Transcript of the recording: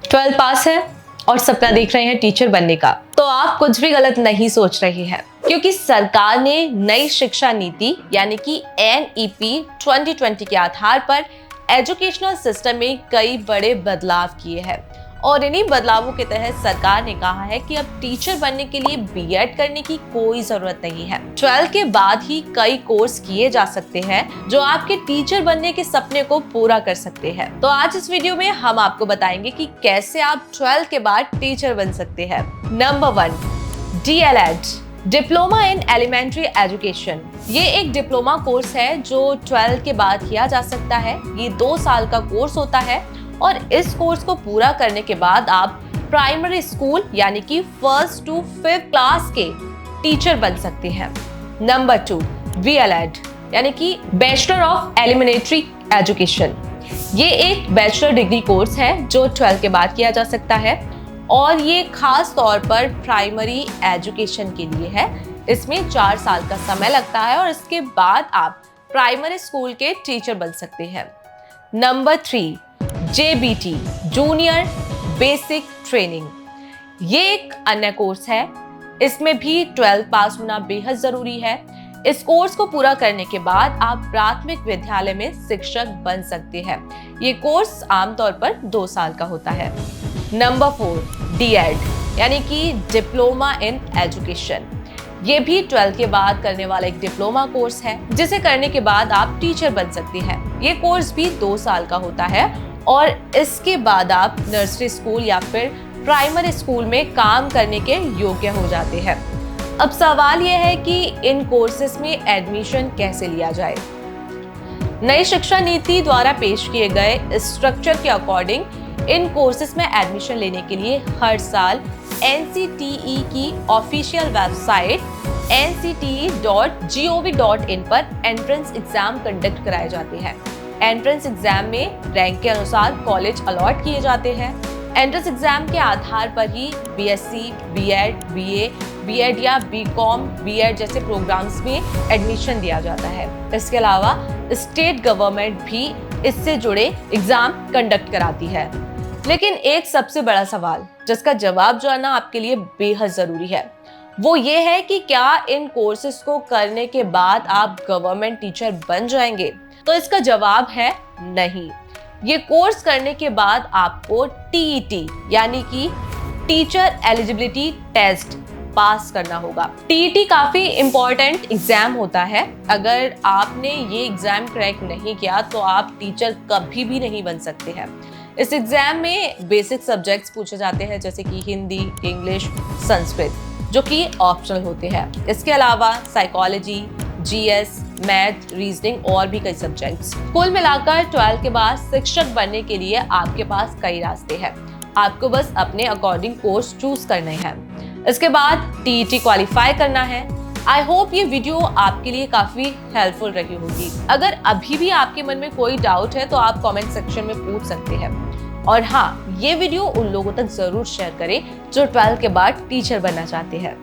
12th पास है और सपना देख रहे हैं टीचर बनने का, तो आप कुछ भी गलत नहीं सोच रहे हैं, क्योंकि सरकार ने नई शिक्षा नीति यानी कि NEP 2020 के आधार पर एजुकेशनल सिस्टम में कई बड़े बदलाव किए हैं। और इन्हीं बदलावों के तहत सरकार ने कहा है कि अब टीचर बनने के लिए B.Ed करने की कोई जरूरत नहीं है। 12 के बाद ही कई कोर्स किए जा सकते हैं जो आपके टीचर बनने के सपने को पूरा कर सकते हैं। तो आज इस वीडियो में हम आपको बताएंगे कि कैसे आप 12 के बाद टीचर बन सकते हैं। Number 1, DLED, diploma in elementary education. ये एक डिप्लोमा कोर्स है जो 12 के बाद किया जा सकता है। ये 2 साल का कोर्स होता है और इस कोर्स को पूरा करने के बाद आप प्राइमरी स्कूल यानी कि 1st to 5th क्लास के टीचर बन सकते हैं। नंबर 2, BLED यानी कि बैचलर ऑफ एलिमेंट्री एजुकेशन। ये एक बैचलर डिग्री कोर्स है जो 12 के बाद किया जा सकता है और ये खास तौर पर प्राइमरी एजुकेशन के लिए है। इसमें 4 साल का समय लगता है और इसके बाद आप प्राइमरी स्कूल के टीचर बन सकते हैं। Number 3, JBT, junior basic training. ये एक अन्य कोर्स है। इसमें भी 12th पास होना बेहद जरूरी है। इस कोर्स को पूरा करने के बाद आप प्राथमिक विद्यालय में शिक्षक बन सकते हैं। ये कोर्स आमतौर पर 2 साल का होता है। नंबर 4, DED यानी कि डिप्लोमा इन एजुकेशन। ये भी 12th के बाद करने वाला एक डिप्लोमा कोर्स है जिसे करने के बाद आप टीचर बन सकते हैं। ये कोर्स भी 2 साल का होता है और इसके बाद आप नर्सरी स्कूल या फिर प्राइमरी स्कूल में काम करने के योग्य हो जाते हैं। अब सवाल यह है कि इन कोर्सेज में एडमिशन कैसे लिया जाए। नई शिक्षा नीति द्वारा पेश किए गए स्ट्रक्चर के अकॉर्डिंग इन कोर्सेज में एडमिशन लेने के लिए हर साल NCTE की ऑफिशियल वेबसाइट ncte.gov.in पर एंट्रेंस एग्जाम कंडक्ट कराए जाते हैं। एंट्रेंस एग्जाम में रैंक के अनुसार कॉलेज अलॉट किए जाते हैं। एंट्रेंस एग्जाम के आधार पर ही BSc, B.Ed, BA, B.Ed या BCom, B.Ed जैसे प्रोग्राम्स में एडमिशन दिया जाता है। इसके अलावा स्टेट गवर्नमेंट भी इससे जुड़े एग्जाम कंडक्ट कराती है। लेकिन एक सबसे बड़ा सवाल जिसका जवाब जानना आपके लिए बेहद जरूरी है, वो ये है कि क्या इन कोर्सेज को करने के बाद आप गवर्नमेंट टीचर बन जाएंगे? तो इसका जवाब है नहीं। ये कोर्स करने के बाद आपको TET यानी कि टीचर एलिजिबिलिटी टेस्ट पास करना होगा। TET काफी इंपॉर्टेंट एग्जाम होता है। अगर आपने ये एग्जाम क्रैक नहीं किया तो आप टीचर कभी भी नहीं बन सकते हैं। इस एग्जाम में बेसिक सब्जेक्ट्स पूछे जाते हैं जैसे कि हिंदी, इंग्लिश, संस्कृत, जो कि ऑप्शनल होते हैं। इसके अलावा साइकोलॉजी, GS, मैथ, रीजनिंग और भी कई सब्जेक्ट्स। कुल मिलाकर 12 के बाद शिक्षक बनने के लिए आपके पास कई रास्ते हैं। आपको बस अपने अकॉर्डिंग कोर्स चूज करने हैं। इसके बाद TET क्वालिफाई करना है। आई होप ये वीडियो आपके लिए काफी हेल्पफुल रही होगी। अगर अभी भी आपके मन में कोई डाउट है तो आप कमेंट सेक्शन में पूछ सकते हैं। और हाँ, ये वीडियो उन लोगों तक जरूर शेयर करें जो 12 के बाद टीचर बनना चाहते हैं।